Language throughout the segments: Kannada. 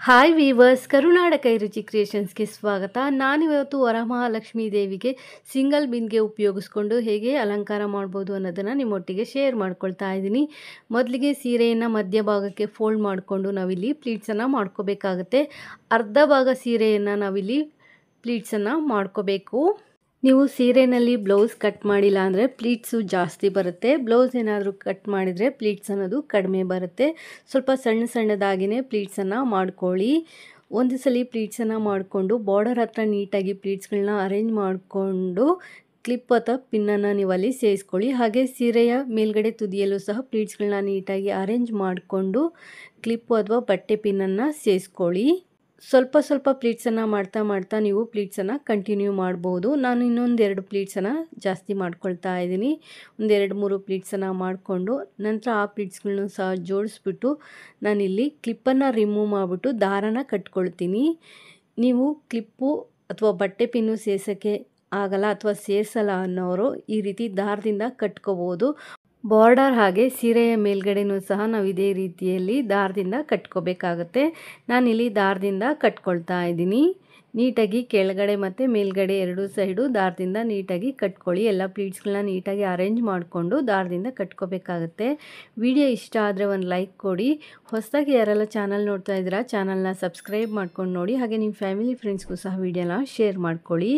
ಹಾಯ್ ವೀವರ್ಸ್, ಕರುನಾಡ ಕೈರುಚಿ ಕ್ರಿಯೇಷನ್ಸ್ಗೆ ಸ್ವಾಗತ. ನಾನಿವತ್ತು ವರಮಹಾಲಕ್ಷ್ಮೀ ದೇವಿಗೆ ಸಿಂಗಲ್ ಬಿನ್ಗೆ ಉಪಯೋಗಿಸ್ಕೊಂಡು ಹೇಗೆ ಅಲಂಕಾರ ಮಾಡ್ಬೋದು ಅನ್ನೋದನ್ನು ನಿಮ್ಮೊಟ್ಟಿಗೆ ಶೇರ್ ಮಾಡ್ಕೊಳ್ತಾ ಇದ್ದೀನಿ. ಮೊದಲಿಗೆ ಸೀರೆಯನ್ನು ಮಧ್ಯಭಾಗಕ್ಕೆ ಫೋಲ್ಡ್ ಮಾಡಿಕೊಂಡು ನಾವಿಲ್ಲಿ ಪ್ಲೀಟ್ಸನ್ನು ಮಾಡ್ಕೋಬೇಕಾಗತ್ತೆ. ಅರ್ಧ ಭಾಗ ಸೀರೆಯನ್ನು ನಾವಿಲ್ಲಿ ಪ್ಲೀಟ್ಸನ್ನು ಮಾಡ್ಕೋಬೇಕು. ನೀವು ಸೀರೆಯಲ್ಲಿ ಬ್ಲೌಸ್ ಕಟ್ ಮಾಡಿಲ್ಲ ಅಂದರೆ ಪ್ಲೀಟ್ಸು ಜಾಸ್ತಿ ಬರುತ್ತೆ. ಬ್ಲೌಸ್ ಏನಾದರೂ ಕಟ್ ಮಾಡಿದರೆ ಪ್ಲೀಟ್ಸ್ ಅನ್ನೋದು ಕಡಿಮೆ ಬರುತ್ತೆ. ಸ್ವಲ್ಪ ಸಣ್ಣ ಸಣ್ಣದಾಗಿಯೇ ಪ್ಲೀಟ್ಸನ್ನು ಮಾಡ್ಕೊಳ್ಳಿ. ಒಂದು ಸಲ ಪ್ಲೀಟ್ಸನ್ನು ಮಾಡಿಕೊಂಡು ಬಾರ್ಡರ್ ಹತ್ರ ನೀಟಾಗಿ ಪ್ಲೀಟ್ಸ್ಗಳನ್ನ ಅರೇಂಜ್ ಮಾಡಿಕೊಂಡು ಕ್ಲಿಪ್ ಅಥವಾ ಪಿನ್ನನ್ನು ನೀವು ಅಲ್ಲಿ ಸೇರಿಸ್ಕೊಳ್ಳಿ. ಹಾಗೆ ಸೀರೆಯ ಮೇಲ್ಗಡೆ ತುದಿಯಲ್ಲೂ ಸಹ ಪ್ಲೀಟ್ಸ್ಗಳನ್ನ ನೀಟಾಗಿ ಅರೇಂಜ್ ಮಾಡಿಕೊಂಡು ಕ್ಲಿಪ್ಪು ಅಥವಾ ಬಟ್ಟೆ ಪಿನ್ನನ್ನು ಸೇರಿಸ್ಕೊಳ್ಳಿ. ಸ್ವಲ್ಪ ಸ್ವಲ್ಪ ಪ್ಲೀಟ್ಸನ್ನು ಮಾಡ್ತಾ ನೀವು ಪ್ಲೀಟ್ಸನ್ನು ಕಂಟಿನ್ಯೂ ಮಾಡ್ಬೋದು. ನಾನು ಇನ್ನೊಂದೆರಡು ಪ್ಲೀಟ್ಸನ್ನು ಜಾಸ್ತಿ ಮಾಡ್ಕೊಳ್ತಾ ಇದ್ದೀನಿ. ಒಂದೆರಡು ಮೂರು ಪ್ಲೀಟ್ಸನ್ನು ಮಾಡಿಕೊಂಡು ನಂತರ ಆ ಪ್ಲೀಟ್ಸ್ಗಳನ್ನೂ ಸಹ ಜೋಡಿಸ್ಬಿಟ್ಟು ನಾನಿಲ್ಲಿ ಕ್ಲಿಪ್ಪನ್ನು ರಿಮೂವ್ ಮಾಡಿಬಿಟ್ಟು ದಾರನ ಕಟ್ಕೊಳ್ತೀನಿ. ನೀವು ಕ್ಲಿಪ್ಪು ಅಥವಾ ಬಟ್ಟೆ ಪಿನ್ನು ಸೇರ್ಸೋಕ್ಕೆ ಆಗಲ್ಲ ಅಥವಾ ಸೇರಿಸಲ್ಲ ಅನ್ನೋರು ಈ ರೀತಿ ದಾರದಿಂದ ಕಟ್ಕೋಬೋದು. ಬಾರ್ಡರ್ ಹಾಗೆ ಸೀರೆಯ ಮೇಲ್ಗಡೆನೂ ಸಹ ನಾವು ಇದೇ ರೀತಿಯಲ್ಲಿ ದಾರದಿಂದ ಕಟ್ಕೋಬೇಕಾಗತ್ತೆ. ನಾನಿಲ್ಲಿ ದಾರದಿಂದ ಕಟ್ಕೊಳ್ತಾ ಇದ್ದೀನಿ. ನೀಟಾಗಿ ಕೆಳಗಡೆ ಮತ್ತು ಮೇಲ್ಗಡೆ ಎರಡು ಸೈಡು ದಾರದಿಂದ ನೀಟಾಗಿ ಕಟ್ಕೊಳ್ಳಿ. ಎಲ್ಲ ಪ್ಲೀಟ್ಸ್ಗಳನ್ನ ನೀಟಾಗಿ ಅರೇಂಜ್ ಮಾಡಿಕೊಂಡು ದಾರದಿಂದ ಕಟ್ಕೋಬೇಕಾಗತ್ತೆ. ವಿಡಿಯೋ ಇಷ್ಟ ಆದರೆ ಒಂದು ಲೈಕ್ ಕೊಡಿ. ಹೊಸದಾಗಿ ಯಾರೆಲ್ಲ ಚಾನಲ್ ನೋಡ್ತಾ ಇದ್ದೀರಾ ಚಾನಲ್ನ ಸಬ್ಸ್ಕ್ರೈಬ್ ಮಾಡ್ಕೊಂಡು ನೋಡಿ. ಹಾಗೆ ನಿಮ್ಮ ಫ್ಯಾಮಿಲಿ ಫ್ರೆಂಡ್ಸ್ಗೂ ಸಹ ವಿಡಿಯೋನ ಶೇರ್ ಮಾಡ್ಕೊಳ್ಳಿ.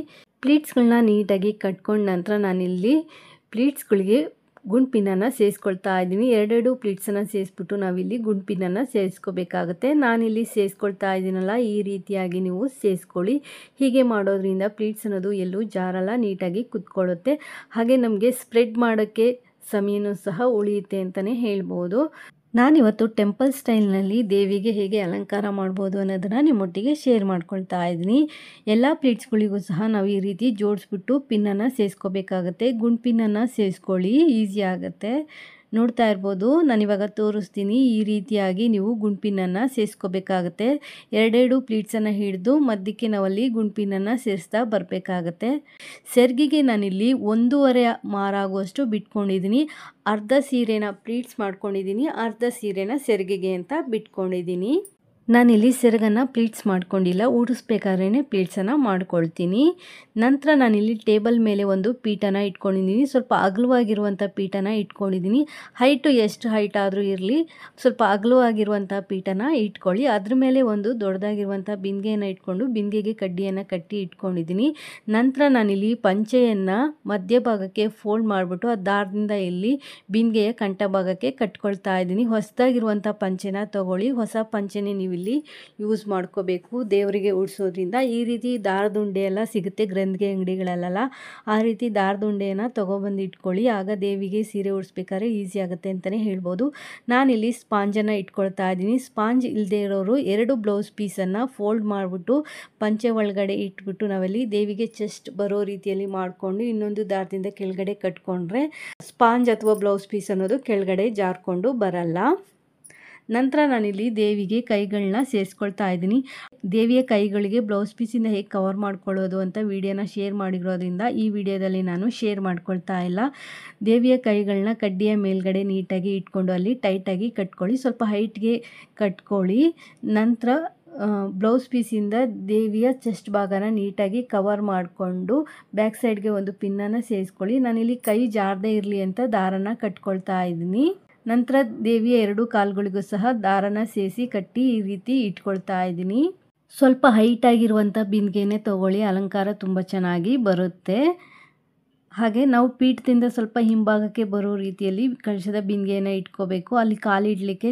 ಪ್ಲೀಟ್ಸ್ಗಳನ್ನ ನೀಟಾಗಿ ಕಟ್ಕೊಂಡ ನಂತರ ನಾನಿಲ್ಲಿ ಪ್ಲೀಟ್ಸ್ಗಳಿಗೆ ಗುಂಡು ಪಿನ್ನನ್ನು ಸೇರಿಸ್ಕೊಳ್ತಾ ಇದ್ದೀನಿ. ಎರಡೆರಡು ಪ್ಲೀಟ್ಸನ್ನು ಸೇರಿಸ್ಬಿಟ್ಟು ನಾವಿಲ್ಲಿ ಗುಂಡು ಪಿನ್ನನ್ನು ಸೇರಿಸ್ಕೋಬೇಕಾಗುತ್ತೆ. ನಾನಿಲ್ಲಿ ಸೇರಿಸ್ಕೊಳ್ತಾ ಇದ್ದೀನಲ್ಲ, ಈ ರೀತಿಯಾಗಿ ನೀವು ಸೇರಿಸ್ಕೊಳ್ಳಿ. ಹೀಗೆ ಮಾಡೋದ್ರಿಂದ ಪ್ಲೀಟ್ಸ್ ಅನ್ನೋದು ಎಲ್ಲೂ ಜಾರಲ್ಲ, ನೀಟಾಗಿ ಕುತ್ಕೊಳ್ಳುತ್ತೆ. ಹಾಗೆ ನಮಗೆ ಸ್ಪ್ರೆಡ್ ಮಾಡೋಕ್ಕೆ ಸಮಯನೂ ಸಹ ಉಳಿಯುತ್ತೆ ಅಂತಲೇ ಹೇಳ್ಬೋದು. ನಾನಿವತ್ತು ಟೆಂಪಲ್ ಸ್ಟೈಲ್ನಲ್ಲಿ ದೇವಿಗೆ ಹೇಗೆ ಅಲಂಕಾರ ಮಾಡ್ಬೋದು ಅನ್ನೋದನ್ನು ನಿಮ್ಮೊಟ್ಟಿಗೆ ಶೇರ್ ಮಾಡ್ಕೊಳ್ತಾ ಇದ್ದೀನಿ. ಎಲ್ಲ ಪ್ಲೀಟ್ಸ್ಗಳಿಗೂ ಸಹ ನಾವು ಈ ರೀತಿ ಜೋಡಿಸ್ಬಿಟ್ಟು ಪಿನ್ನನ್ನು ಸೇರಿಸ್ಕೋಬೇಕಾಗತ್ತೆ. ಗುಂಡು ಪಿನ್ನನ್ನು ಸೇರಿಸ್ಕೊಳ್ಳಿ, ಈಸಿ ಆಗುತ್ತೆ. ನೋಡ್ತಾ ಇರ್ಬೋದು, ನಾನಿವಾಗ ತೋರಿಸ್ತೀನಿ. ಈ ರೀತಿಯಾಗಿ ನೀವು ಗುಂಡು ಪಿನ್ನನ್ನು ಸೇರಿಸ್ಕೋಬೇಕಾಗತ್ತೆ. ಎರಡೆರಡು ಪ್ಲೀಟ್ಸನ್ನು ಹಿಡಿದು ಮಧ್ಯಕ್ಕೆ ನಾವಲ್ಲಿ ಗುಂಡು ಪಿನ್ನನ್ನು ಸೇರಿಸ್ತಾ ಬರಬೇಕಾಗತ್ತೆ. ಸೆರ್ಗಿಗೆ ನಾನಿಲ್ಲಿ 1.5 ಮಾರಾಗುವಷ್ಟು ಬಿಟ್ಕೊಂಡಿದ್ದೀನಿ. ಅರ್ಧ ಸೀರೆನ ಪ್ಲೀಟ್ಸ್ ಮಾಡ್ಕೊಂಡಿದ್ದೀನಿ, ಅರ್ಧ ಸೀರೆನ ಸೆರ್ಗಿಗೆ ಅಂತ ಬಿಟ್ಕೊಂಡಿದ್ದೀನಿ. ನಾನಿಲ್ಲಿ ಸೆರಗನ್ನು ಪ್ಲೀಟ್ಸ್ ಮಾಡ್ಕೊಂಡಿಲ್ಲ, ಉಡಿಸ್ಬೇಕಾದ್ರೇ ಪ್ಲೀಟ್ಸನ್ನು ಮಾಡ್ಕೊಳ್ತೀನಿ. ನಂತರ ನಾನಿಲ್ಲಿ ಟೇಬಲ್ ಮೇಲೆ ಒಂದು ಪೀಠನ ಇಟ್ಕೊಂಡಿದ್ದೀನಿ. ಸ್ವಲ್ಪ ಅಗಲವಾಗಿರುವಂಥ ಪೀಠನ ಇಟ್ಕೊಂಡಿದ್ದೀನಿ. ಹೈಟು ಎಷ್ಟು ಹೈಟ್ ಆದರೂ ಇರಲಿ, ಸ್ವಲ್ಪ ಅಗಲವಾಗಿರುವಂಥ ಪೀಠನ ಇಟ್ಕೊಳ್ಳಿ. ಅದ್ರ ಮೇಲೆ ಒಂದು ದೊಡ್ಡದಾಗಿರುವಂಥ ಬಿಂದಿಗೆಯನ್ನು ಇಟ್ಕೊಂಡು ಬಿಂದಿಗೆಗೆ ಕಡ್ಡಿಯನ್ನು ಕಟ್ಟಿ ಇಟ್ಕೊಂಡಿದ್ದೀನಿ. ನಂತರ ನಾನಿಲ್ಲಿ ಪಂಚೆಯನ್ನು ಮಧ್ಯಭಾಗಕ್ಕೆ ಫೋಲ್ಡ್ ಮಾಡಿಬಿಟ್ಟು ಆ ದಾರದಿಂದ ಇಲ್ಲಿ ಬಿಂದಿಗೆಯ ಕಂಠ ಭಾಗಕ್ಕೆ ಕಟ್ಕೊಳ್ತಾ ಇದ್ದೀನಿ. ಹೊಸದಾಗಿರುವಂಥ ಪಂಚೆನ ತಗೊಳ್ಳಿ. ಹೊಸ ಪಂಚೆನೇ ನೀವು ಇಲ್ಲಿ ಯೂಸ್ ಮಾಡ್ಕೋಬೇಕು ದೇವರಿಗೆ ಉಡಿಸೋದ್ರಿಂದ. ಈ ರೀತಿ ದಾರದುಂಡೆ ಎಲ್ಲ ಸಿಗುತ್ತೆ ಗ್ರಂಥಿಗೆ ಅಂಗಡಿಗಳಲ್ಲೆಲ್ಲ, ಆ ರೀತಿ ದಾರದುಂಡೆಯನ್ನು ತೊಗೊಬಂದು ಇಟ್ಕೊಳ್ಳಿ. ಆಗ ದೇವಿಗೆ ಸೀರೆ ಉಡಿಸ್ಬೇಕಾದ್ರೆ ಈಸಿ ಆಗುತ್ತೆ ಅಂತಲೇ ಹೇಳ್ಬೋದು. ನಾನಿಲ್ಲಿ ಸ್ಪಾಂಜನ್ನು ಇಟ್ಕೊಳ್ತಾ ಇದ್ದೀನಿ. ಸ್ಪಾಂಜ್ ಇಲ್ಲದೆ ಇರೋರು 2 ಬ್ಲೌಸ್ ಪೀಸನ್ನು ಫೋಲ್ಡ್ ಮಾಡಿಬಿಟ್ಟು ಪಂಚೆ ಒಳಗಡೆ ಇಟ್ಬಿಟ್ಟು ನಾವಲ್ಲಿ ದೇವಿಗೆ ಚೆಸ್ಟ್ ಬರೋ ರೀತಿಯಲ್ಲಿ ಮಾಡಿಕೊಂಡು ಇನ್ನೊಂದು ದಾರದಿಂದ ಕೆಳಗಡೆ ಕಟ್ಕೊಂಡ್ರೆ ಸ್ಪಾಂಜ್ ಅಥವಾ ಬ್ಲೌಸ್ ಪೀಸ್ ಅನ್ನೋದು ಕೆಳಗಡೆ ಜಾರ್ಕೊಂಡು ಬರಲ್ಲ. ನಂತರ ನಾನಿಲ್ಲಿ ದೇವಿಗೆ ಕೈಗಳನ್ನ ಸೇರಿಸ್ಕೊಳ್ತಾ ಇದ್ದೀನಿ. ದೇವಿಯ ಕೈಗಳಿಗೆ ಬ್ಲೌಸ್ ಪೀಸಿಂದ ಹೇಗೆ ಕವರ್ ಮಾಡ್ಕೊಳ್ಳೋದು ಅಂತ ವಿಡಿಯೋನ ಶೇರ್ ಮಾಡಿರೋದ್ರಿಂದ ಈ ವಿಡಿಯೋದಲ್ಲಿ ನಾನು ಶೇರ್ ಮಾಡ್ಕೊಳ್ತಾ ಇಲ್ಲ. ದೇವಿಯ ಕೈಗಳನ್ನ ಕಡ್ಡಿಯ ಮೇಲ್ಗಡೆ ನೀಟಾಗಿ ಇಟ್ಕೊಂಡು ಅಲ್ಲಿ ಟೈಟಾಗಿ ಕಟ್ಕೊಳ್ಳಿ. ಸ್ವಲ್ಪ ಹೈಟ್ಗೆ ಕಟ್ಕೊಳ್ಳಿ. ನಂತರ ಬ್ಲೌಸ್ ಪೀಸಿಂದ ದೇವಿಯ ಚೆಸ್ಟ್ ಭಾಗನ ನೀಟಾಗಿ ಕವರ್ ಮಾಡಿಕೊಂಡು ಬ್ಯಾಕ್ ಸೈಡ್ಗೆ ಒಂದು ಪಿನ್ನನ್ನು ಸೇರಿಸ್ಕೊಳ್ಳಿ. ನಾನಿಲ್ಲಿ ಕೈ ಜಾರದೇ ಇರಲಿ ಅಂತ ದಾರನ ಕಟ್ಕೊಳ್ತಾ ಇದ್ದೀನಿ. ನಂತರ ದೇವಿಯ 2 ಕಾಲುಗಳಿಗೂ ಸಹ ದಾರನ ಸೇರಿಸಿ ಕಟ್ಟಿ ಈ ರೀತಿ ಇಟ್ಕೊಳ್ತಾ ಇದ್ದೀನಿ. ಸ್ವಲ್ಪ ಹೈಟಾಗಿರುವಂಥ ಬಿಂದಿಗೆನೇ ತೊಗೊಳ್ಳಿ, ಅಲಂಕಾರ ತುಂಬ ಚೆನ್ನಾಗಿ ಬರುತ್ತೆ. ಹಾಗೆ ನಾವು ಪೀಠದಿಂದ ಸ್ವಲ್ಪ ಹಿಂಭಾಗಕ್ಕೆ ಬರೋ ರೀತಿಯಲ್ಲಿ ಕಳಶದ ಬಿಂದಿಗೆಯನ್ನು ಇಟ್ಕೋಬೇಕು. ಅಲ್ಲಿ ಕಾಲಿಡಲಿಕ್ಕೆ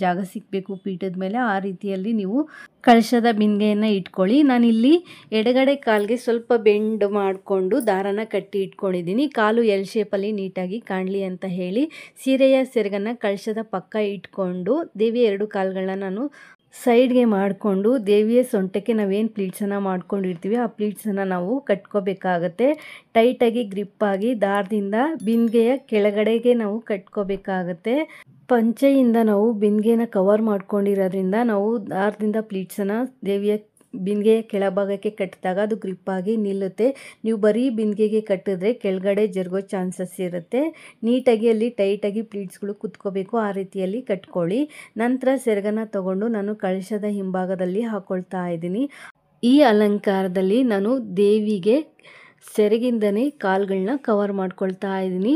ಜಾಗ ಸಿಗಬೇಕು ಪೀಠದ ಮೇಲೆ. ಆ ರೀತಿಯಲ್ಲಿ ನೀವು ಕಳಶದ ಬಿಂದಿಗೆಯನ್ನು ಇಟ್ಕೊಳ್ಳಿ. ನಾನಿಲ್ಲಿ ಎಡಗಡೆ ಕಾಲಿಗೆ ಸ್ವಲ್ಪ ಬೆಂಡ್ ಮಾಡಿಕೊಂಡು ದಾರನ ಕಟ್ಟಿ ಇಟ್ಕೊಂಡಿದ್ದೀನಿ. ಕಾಲು ಎಲ್ ಶೇಪಲ್ಲಿ ನೀಟಾಗಿ ಕಾಣಲಿ ಅಂತ ಹೇಳಿ ಸೀರೆಯ ಸೆರಗನ್ನು ಕಳಶದ ಪಕ್ಕ ಇಟ್ಕೊಂಡು ದೇವಿಯ 2 ಕಾಲುಗಳನ್ನ ನಾನು ಸೈಡ್ಗೆ ಮಾಡಿಕೊಂಡು ದೇವಿಯ ಸೊಂಟಕ್ಕೆ ನಾವೇನು ಪ್ಲೀಟ್ಸನ್ನು ಮಾಡ್ಕೊಂಡಿರ್ತೀವಿ ಆ ಪ್ಲೀಟ್ಸನ್ನು ನಾವು ಕಟ್ಕೋಬೇಕಾಗತ್ತೆ. ಟೈಟಾಗಿ ಗ್ರಿಪ್ಪಾಗಿ ದಾರದಿಂದ ಬಿಂದಿಗೆಯ ಕೆಳಗಡೆಗೆ ನಾವು ಕಟ್ಕೋಬೇಕಾಗತ್ತೆ. ಪಂಚೆಯಿಂದ ನಾವು ಬಿಂದಿಗೆನ ಕವರ್ ಮಾಡ್ಕೊಂಡಿರೋದ್ರಿಂದ ನಾವು ದಾರದಿಂದ ಪ್ಲೀಟ್ಸನ್ನು ದೇವಿಯ ಬಿಂದಿಗೆ ಕೆಳಭಾಗಕ್ಕೆ ಕಟ್ಟಿದಾಗ ಅದು ಗ್ರಿಪ್ಪಾಗಿ ನಿಲ್ಲುತ್ತೆ. ನೀವು ಬರೀ ಬಿಂದಿಗೆಗೆ ಕಟ್ಟಿದ್ರೆ ಕೆಳಗಡೆ ಜರುಗೋ ಚಾನ್ಸಸ್ ಇರುತ್ತೆ. ನೀಟಾಗಿ ಅಲ್ಲಿ ಟೈಟಾಗಿ ಪ್ಲೀಟ್ಸ್ಗಳು ಕುತ್ಕೋಬೇಕು, ಆ ರೀತಿಯಲ್ಲಿ ಕಟ್ಕೊಳ್ಳಿ. ನಂತರ ಸೆರಗನ್ನು ತಗೊಂಡು ನಾನು ಕಳಶದ ಹಿಂಭಾಗದಲ್ಲಿ ಹಾಕ್ಕೊಳ್ತಾ ಇದ್ದೀನಿ. ಈ ಅಲಂಕಾರದಲ್ಲಿ ನಾನು ದೇವಿಗೆ ಸೆರಗಿಂದನೇ ಕಾಲುಗಳನ್ನ ಕವರ್ ಮಾಡ್ಕೊಳ್ತಾ ಇದ್ದೀನಿ.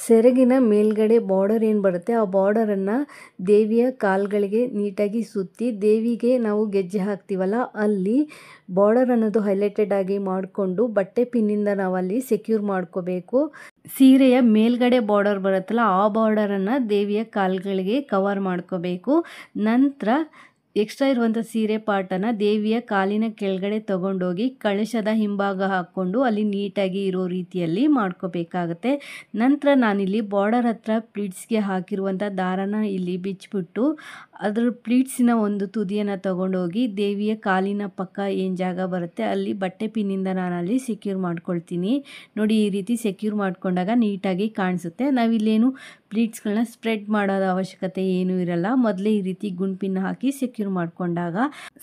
ಸೆರಗಿನ ಮೇಲ್ಗಡೆ ಬಾರ್ಡರ್ ಏನು ಬರುತ್ತೆ ಆ ಬಾರ್ಡರನ್ನು ದೇವಿಯ ಕಾಲುಗಳಿಗೆ ನೀಟಾಗಿ ಸುತ್ತಿ, ದೇವಿಗೆ ನಾವು ಗೆಜ್ಜೆ ಹಾಕ್ತೀವಲ್ಲ ಅಲ್ಲಿ ಬಾರ್ಡರ್ ಅನ್ನೋದು ಹೈಲೈಟೆಡ್ ಆಗಿ ಮಾಡಿಕೊಂಡು ಬಟ್ಟೆ ಪಿನ್ನಿಂದ ನಾವಲ್ಲಿ ಸೆಕ್ಯೂರ್ ಮಾಡ್ಕೋಬೇಕು. ಸೀರೆಯ ಮೇಲ್ಗಡೆ ಬಾರ್ಡರ್ ಬರುತ್ತಲ್ಲ ಆ ಬಾರ್ಡರನ್ನು ದೇವಿಯ ಕಾಲುಗಳಿಗೆ ಕವರ್ ಮಾಡ್ಕೋಬೇಕು. ನಂತರ ಎಕ್ಸ್ಟ್ರಾ ಇರುವಂಥ ಸೀರೆ ಪಾರ್ಟನ್ನು ದೇವಿಯ ಕಾಲಿನ ಕೆಳಗಡೆ ತಗೊಂಡೋಗಿ ಕಳಶದ ಹಿಂಭಾಗ ಹಾಕ್ಕೊಂಡು ಅಲ್ಲಿ ನೀಟಾಗಿ ಇರೋ ರೀತಿಯಲ್ಲಿ ಮಾಡ್ಕೋಬೇಕಾಗತ್ತೆ. ನಂತರ ನಾನಿಲ್ಲಿ ಬಾರ್ಡರ್ ಹತ್ರ ಪ್ಲೀಟ್ಸ್ಗೆ ಹಾಕಿರುವಂಥ ದಾರನ ಇಲ್ಲಿ ಬಿಚ್ಚಿಬಿಟ್ಟು ಅದರ ಪ್ಲೀಟ್ಸಿನ ಒಂದು ತುದಿಯನ್ನು ತಗೊಂಡೋಗಿ ದೇವಿಯ ಕಾಲಿನ ಪಕ್ಕ ಏನು ಜಾಗ ಬರುತ್ತೆ ಅಲ್ಲಿ ಬಟ್ಟೆ ಪಿನ್ನಿಂದ ನಾನು ಅಲ್ಲಿ ಸೆಕ್ಯೂರ್ ಮಾಡ್ಕೊಳ್ತೀನಿ. ನೋಡಿ, ಈ ರೀತಿ ಸೆಕ್ಯೂರ್ ಮಾಡ್ಕೊಂಡಾಗ ನೀಟಾಗಿ ಕಾಣಿಸುತ್ತೆ. ನಾವಿಲ್ಲೇನು ಪ್ಲೀಟ್ಸ್ಗಳನ್ನ ಸ್ಪ್ರೆಡ್ ಮಾಡೋದ ಅವಶ್ಯಕತೆ ಏನೂ ಇರಲ್ಲ. ಮೊದಲೇ ಈ ರೀತಿ ಗುಂಪಿನ ಹಾಕಿ ಸೆಕ್ಯೂರ್ ಮಾಡ್ಕೊಂಡಾಗ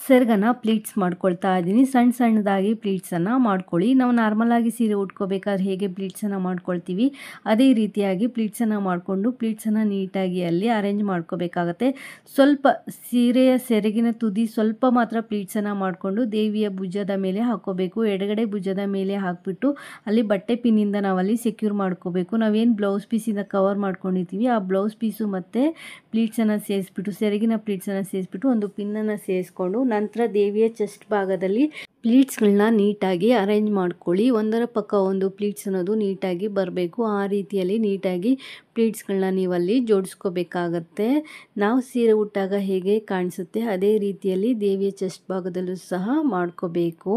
ಸೆರಗನ್ನು ಪ್ಲೀಟ್ಸ್ ಮಾಡ್ಕೊಳ್ತಾ ಇದ್ದೀನಿ. ಸಣ್ಣ ಸಣ್ಣದಾಗಿ ಪ್ಲೀಟ್ಸನ್ನು ಮಾಡ್ಕೊಳ್ಳಿ. ನಾವು ನಾರ್ಮಲ್ ಆಗಿ ಸೀರೆ ಉಟ್ಕೋಬೇಕಾದ್ರೆ ಹೇಗೆ ಪ್ಲೀಟ್ಸನ್ನು ಮಾಡ್ಕೊಳ್ತೀವಿ ಅದೇ ರೀತಿಯಾಗಿ ಪ್ಲೀಟ್ಸನ್ನು ಮಾಡಿಕೊಂಡು ಪ್ಲೀಟ್ಸನ್ನು ನೀಟಾಗಿ ಅಲ್ಲಿ ಅರೇಂಜ್ ಮಾಡ್ಕೋಬೇಕಾಗತ್ತೆ. ಸ್ವಲ್ಪ ಸೀರೆಯ ಸೆರಗಿನ ತುದಿ ಸ್ವಲ್ಪ ಮಾತ್ರ ಪ್ಲೀಟ್ಸನ್ನು ಮಾಡಿಕೊಂಡು ದೇವಿಯ ಭುಜದ ಮೇಲೆ ಹಾಕ್ಕೋಬೇಕು. ಎಡಗಡೆ ಭುಜದ ಮೇಲೆ ಹಾಕಿಬಿಟ್ಟು ಅಲ್ಲಿ ಬಟ್ಟೆ ಪಿನ್ನಿಂದ ನಾವಲ್ಲಿ ಸೆಕ್ಯೂರ್ ಮಾಡ್ಕೋಬೇಕು. ನಾವೇನು ಬ್ಲೌಸ್ ಪೀಸಿಂದ ಕವರ್ ಮಾಡ್ಕೊಂಡಿರ್ತೀವಿ ಆ ಬ್ಲೌಸ್ ಪೀಸು ಮತ್ತು ಪ್ಲೀಟ್ಸನ್ನು ಸೇರಿಸ್ಬಿಟ್ಟು ಸೆರಗಿನ ಪ್ಲೀಟ್ಸನ್ನು ಸೇರಿಸ್ಬಿಟ್ಟು ಒಂದು ಪಿನ್ನನ್ನು ಸೇರಿಸ್ಕೊಂಡು ನಂತರ ದೇವಿಯ ಚೆಸ್ಟ್ ಭಾಗದಲ್ಲಿ ಪ್ಲೀಟ್ಸ್ಗಳನ್ನ ನೀಟಾಗಿ ಅರೇಂಜ್ ಮಾಡ್ಕೊಳ್ಳಿ. ಒಂದರ ಪಕ್ಕ ಒಂದು ಪ್ಲೀಟ್ಸ್ ಅನ್ನೋದು ನೀಟಾಗಿ ಬರಬೇಕು. ಆ ರೀತಿಯಲ್ಲಿ ನೀಟಾಗಿ ಪ್ಲೀಟ್ಸ್ಗಳನ್ನ ನೀವಲ್ಲಿ ಜೋಡಿಸ್ಕೋಬೇಕಾಗತ್ತೆ. ನಾವು ಸೀರೆ ಉಟ್ಟಾಗ ಹೇಗೆ ಕಾಣಿಸುತ್ತೆ ಅದೇ ರೀತಿಯಲ್ಲಿ ದೇವಿಯ ಚೆಸ್ಟ್ ಭಾಗದಲ್ಲೂ ಸಹ ಮಾಡ್ಕೋಬೇಕು.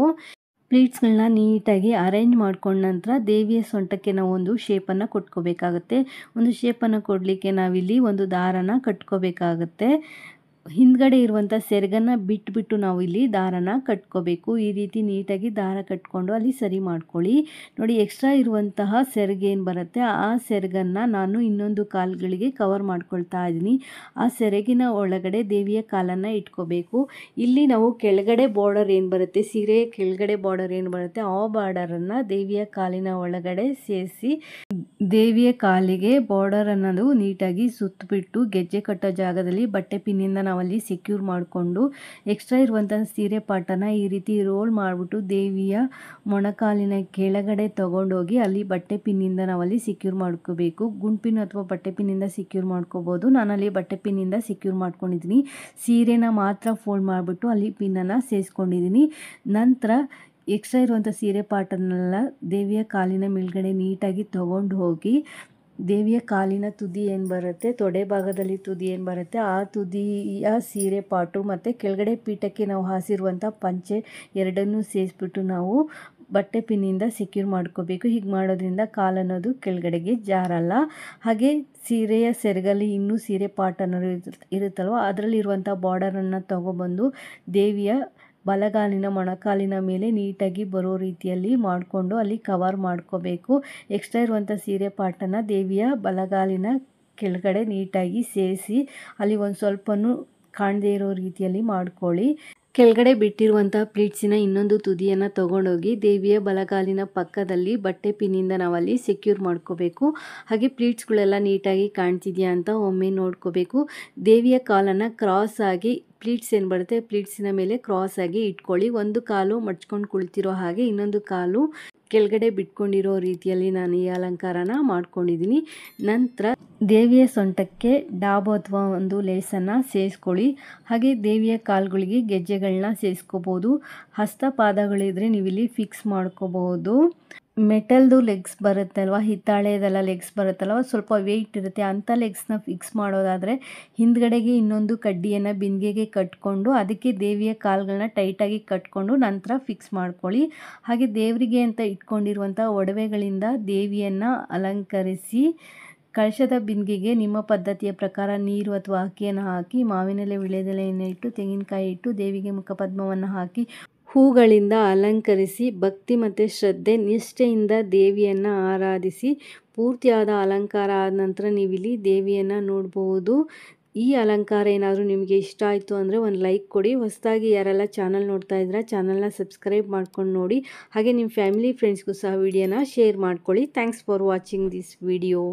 ಪ್ಲೀಟ್ಸ್ಗಳನ್ನ ನೀಟಾಗಿ ಅರೇಂಜ್ ಮಾಡ್ಕೊಂಡ ನಂತರ ದೇವಿಯ ಸೊಂಟಕ್ಕೆ ನಾವು ಒಂದು ಶೇಪನ್ನು ಕೊಟ್ಕೋಬೇಕಾಗತ್ತೆ. ಒಂದು ಶೇಪನ್ನು ಕೊಡಲಿಕ್ಕೆ ನಾವಿಲ್ಲಿ ಒಂದು ದಾರನ ಕಟ್ಕೋಬೇಕಾಗತ್ತೆ. ಹಿಂದ್ಗಡೆ ಇರುವಂಥ ಸೆರಗನ್ನು ಬಿಟ್ಬಿಟ್ಟು ನಾವು ಇಲ್ಲಿ ದಾರನ ಕಟ್ಕೋಬೇಕು. ಈ ರೀತಿ ನೀಟಾಗಿ ದಾರ ಕಟ್ಕೊಂಡು ಅಲ್ಲಿ ಸರಿ ಮಾಡ್ಕೊಳ್ಳಿ. ನೋಡಿ, ಎಕ್ಸ್ಟ್ರಾ ಇರುವಂತಹ ಸೆರಗೇನು ಬರುತ್ತೆ ಆ ಸೆರಗನ್ನು ನಾನು ಇನ್ನೊಂದು ಕಾಲುಗಳಿಗೆ ಕವರ್ ಮಾಡ್ಕೊಳ್ತಾ ಇದ್ದೀನಿ. ಆ ಸೆರಗಿನ ಒಳಗಡೆ ದೇವಿಯ ಕಾಲನ್ನು ಇಟ್ಕೋಬೇಕು. ಇಲ್ಲಿ ನಾವು ಕೆಳಗಡೆ ಬಾರ್ಡರ್ ಏನು ಬರುತ್ತೆ, ಸೀರೆಯ ಕೆಳಗಡೆ ಬಾರ್ಡರ್ ಏನು ಬರುತ್ತೆ ಆ ಬಾರ್ಡರನ್ನು ದೇವಿಯ ಕಾಲಿನ ಒಳಗಡೆ ಸೇರಿಸಿ ದೇವಿಯ ಕಾಲಿಗೆ ಬಾರ್ಡರ್ ಅನ್ನೋದು ನೀಟಾಗಿ ಸುತ್ತಬಿಟ್ಟು ಗೆಜ್ಜೆ ಕಟ್ಟೋ ಜಾಗದಲ್ಲಿ ಬಟ್ಟೆ ಪಿನ್ನಿಂದ ನಾವಲ್ಲಿ ಸೆಕ್ಯೂರ್ ಮಾಡಿಕೊಂಡು ಎಕ್ಸ್ಟ್ರಾ ಇರುವಂತಹ ಸೀರೆ ಪಾರ್ಟನ್ನು ಈ ರೀತಿ ರೋಲ್ ಮಾಡಿಬಿಟ್ಟು ದೇವಿಯ ಮೊಣಕಾಲಿನ ಕೆಳಗಡೆ ತಗೊಂಡೋಗಿ ಅಲ್ಲಿ ಬಟ್ಟೆ ಪಿನ್ನಿಂದ ನಾವಲ್ಲಿ ಸೆಕ್ಯೂರ್ ಮಾಡ್ಕೋಬೇಕು. ಗುಂಪಿನ ಅಥವಾ ಬಟ್ಟೆ ಪಿನ್ನಿಂದ ಸೆಕ್ಯೂರ್ ಮಾಡ್ಕೋಬೋದು. ನಾನಲ್ಲಿ ಬಟ್ಟೆ ಪಿನ್ನಿಂದ ಸೆಕ್ಯೂರ್ ಮಾಡ್ಕೊಂಡಿದ್ದೀನಿ. ಸೀರೆನ ಮಾತ್ರ ಫೋಲ್ಡ್ ಮಾಡಿಬಿಟ್ಟು ಅಲ್ಲಿ ಪಿನ್ನನ್ನು ಸೇರಿಸ್ಕೊಂಡಿದ್ದೀನಿ. ನಂತರ ಎಕ್ಸ್ಟ್ರಾ ಇರುವಂಥ ಸೀರೆ ಪಾರ್ಟನ್ನೆಲ್ಲ ದೇವಿಯ ಕಾಲಿನ ಮೇಲ್ಗಡೆ ನೀಟಾಗಿ ತಗೊಂಡು ಹೋಗಿ ದೇವಿಯ ಕಾಲಿನ ತುದಿ ಏನು ಬರುತ್ತೆ, ತೊಡೆ ಭಾಗದಲ್ಲಿ ತುದಿ ಏನು ಬರುತ್ತೆ ಆ ತುದಿಯ ಸೀರೆ ಪಾಟು ಮತ್ತು ಕೆಳಗಡೆ ಪೀಠಕ್ಕೆ ನಾವು ಹಾಸಿರುವಂಥ ಪಂಚೆ ಎರಡನ್ನೂ ಸೇರಿಸ್ಬಿಟ್ಟು ನಾವು ಬಟ್ಟೆ ಪಿನ್ನಿಂದ ಸೆಕ್ಯೂರ್ ಮಾಡ್ಕೋಬೇಕು. ಹೀಗೆ ಮಾಡೋದ್ರಿಂದ ಕಾಲು ಅನ್ನೋದು ಕೆಳಗಡೆಗೆ ಜಾರಲ್ಲ. ಹಾಗೆ ಸೀರೆಯ ಸೆರಗಲ್ಲಿ ಇನ್ನೂ ಸೀರೆ ಪಾರ್ಟ್ ಅನ್ನೋದು ಇರುತ್ತಲ್ವ ಅದರಲ್ಲಿರುವಂಥ ಬಾರ್ಡರನ್ನು ತಗೊಬಂದು ದೇವಿಯ ಬಲಗಾಲಿನ ಮೊಣಕಾಲಿನ ಮೇಲೆ ನೀಟಾಗಿ ಬರೋ ರೀತಿಯಲ್ಲಿ ಮಾಡಿಕೊಂಡು ಅಲ್ಲಿ ಕವರ್ ಮಾಡ್ಕೋಬೇಕು. ಎಕ್ಸ್ಟ್ರಾ ಇರುವಂಥ ಸೀರೆ ಪಾರ್ಟನ್ನು ದೇವಿಯ ಬಲಗಾಲಿನ ಕೆಳಗಡೆ ನೀಟಾಗಿ ಸೇರಿಸಿ ಅಲ್ಲಿ ಒಂದು ಸ್ವಲ್ಪನೂ ಕಾಣದೇ ಇರೋ ರೀತಿಯಲ್ಲಿ ಮಾಡ್ಕೊಳ್ಳಿ. ಕೆಳಗಡೆ ಬಿಟ್ಟಿರುವಂಥ ಪ್ಲೀಟ್ಸಿನ ಇನ್ನೊಂದು ತುದಿಯನ್ನು ತಗೊಂಡೋಗಿ ದೇವಿಯ ಬಲಗಾಲಿನ ಪಕ್ಕದಲ್ಲಿ ಬಟ್ಟೆ ಪಿನ್ನಿಂದ ನಾವಲ್ಲಿ ಸೆಕ್ಯೂರ್ ಮಾಡ್ಕೋಬೇಕು. ಹಾಗೆ ಪ್ಲೀಟ್ಸ್ಗಳೆಲ್ಲ ನೀಟಾಗಿ ಕಾಣ್ತಿದೆಯಾ ಅಂತ ಒಮ್ಮೆ ನೋಡ್ಕೋಬೇಕು. ದೇವಿಯ ಕಾಲನ್ನು ಕ್ರಾಸ್ ಆಗಿ ಪ್ಲೀಟ್ಸ್ ಏನು ಬರುತ್ತೆ ಪ್ಲೀಟ್ಸಿನ ಮೇಲೆ ಕ್ರಾಸ್ ಆಗಿ ಇಟ್ಕೊಳ್ಳಿ. ಒಂದು ಕಾಲು ಮಡ್ಚ್ಕೊಂಡು ಕುಳಿತಿರೋ ಹಾಗೆ ಇನ್ನೊಂದು ಕಾಲು ಕೆಳಗಡೆ ಬಿಟ್ಕೊಂಡಿರೋ ರೀತಿಯಲ್ಲಿ ನಾನು ಈ ಅಲಂಕಾರನ ಮಾಡ್ಕೊಂಡಿದ್ದೀನಿ. ನಂತರ ದೇವಿಯ ಸೊಂಟಕ್ಕೆ ಡಾಬು ಅಥವಾ ಒಂದು ಲೇಸನ್ನು ಸೇರಿಸ್ಕೊಳ್ಳಿ. ಹಾಗೆ ದೇವಿಯ ಕಾಲುಗಳಿಗೆ ಗೆಜ್ಜೆಗಳನ್ನ ಸೇರಿಸ್ಕೋಬೋದು. ಹಸ್ತಪಾದಗಳಿದ್ರೆ ನೀವಿಲ್ಲಿ ಫಿಕ್ಸ್ ಮಾಡ್ಕೋಬಹುದು. ಮೆಟಲ್ದು ಲೆಗ್ಸ್ ಬರುತ್ತಲ್ವ, ಹಿತ್ತಾಳೆದೆಲ್ಲ ಲೆಗ್ಸ್ ಬರುತ್ತಲ್ವ, ಸ್ವಲ್ಪ ವೆಯ್ಟ್ ಇರುತ್ತೆ. ಅಂಥ ಲೆಗ್ಸ್ನ ಫಿಕ್ಸ್ ಮಾಡೋದಾದರೆ ಹಿಂದ್ಗಡೆಗೆ ಇನ್ನೊಂದು ಕಡ್ಡಿಯನ್ನು ಬಿಂದಿಗೆಗೆ ಕಟ್ಕೊಂಡು ಅದಕ್ಕೆ ದೇವಿಯ ಕಾಲುಗಳನ್ನ ಟೈಟಾಗಿ ಕಟ್ಕೊಂಡು ನಂತರ ಫಿಕ್ಸ್ ಮಾಡ್ಕೊಳ್ಳಿ. ಹಾಗೆ ದೇವರಿಗೆ ಅಂತ ಇಟ್ಕೊಂಡಿರುವಂಥ ಒಡವೆಗಳಿಂದ ದೇವಿಯನ್ನು ಅಲಂಕರಿಸಿ ಕಳಶದ ಬಿಂದಿಗೆಗೆ ನಿಮ್ಮ ಪದ್ಧತಿಯ ಪ್ರಕಾರ ನೀರು ಅಥವಾ ಅಕ್ಕಿಯನ್ನು ಹಾಕಿ ಮಾವಿನೆಲೆ ವಿಳ್ಯದೆಲೆಯನ್ನು ಇಟ್ಟು ತೆಂಗಿನಕಾಯಿ ಇಟ್ಟು ದೇವಿಗೆ ಮುಖಪದ್ಮವನ್ನು ಹಾಕಿ ಹೂಗಳಿಂದ ಅಲಂಕರಿಸಿ ಭಕ್ತಿ ಮತ್ತು ಶ್ರದ್ಧೆ ನಿಷ್ಠೆಯಿಂದ ದೇವಿಯನ್ನು ಆರಾಧಿಸಿ ಪೂರ್ತಿಯಾದ ಅಲಂಕಾರ ಆದ ನಂತರ ನೀವಿಲ್ಲಿ ದೇವಿಯನ್ನು ನೋಡ್ಬೋದು. ಈ ಅಲಂಕಾರ ಏನಾದರೂ ನಿಮಗೆ ಇಷ್ಟ ಆಯಿತು ಅಂದರೆ ಒಂದು ಲೈಕ್ ಕೊಡಿ. ಹೊಸದಾಗಿ ಯಾರೆಲ್ಲ ಚಾನಲ್ ನೋಡ್ತಾ ಇದ್ದೀರಾ ಚಾನಲ್ನ ಸಬ್ಸ್ಕ್ರೈಬ್ ಮಾಡ್ಕೊಂಡು ನೋಡಿ. ಹಾಗೆ ನಿಮ್ಮ ಫ್ಯಾಮಿಲಿ ಫ್ರೆಂಡ್ಸ್ಗೂ ಸಹ ವಿಡಿಯೋನ ಶೇರ್ ಮಾಡ್ಕೊಳ್ಳಿ. Thanks for watching this video.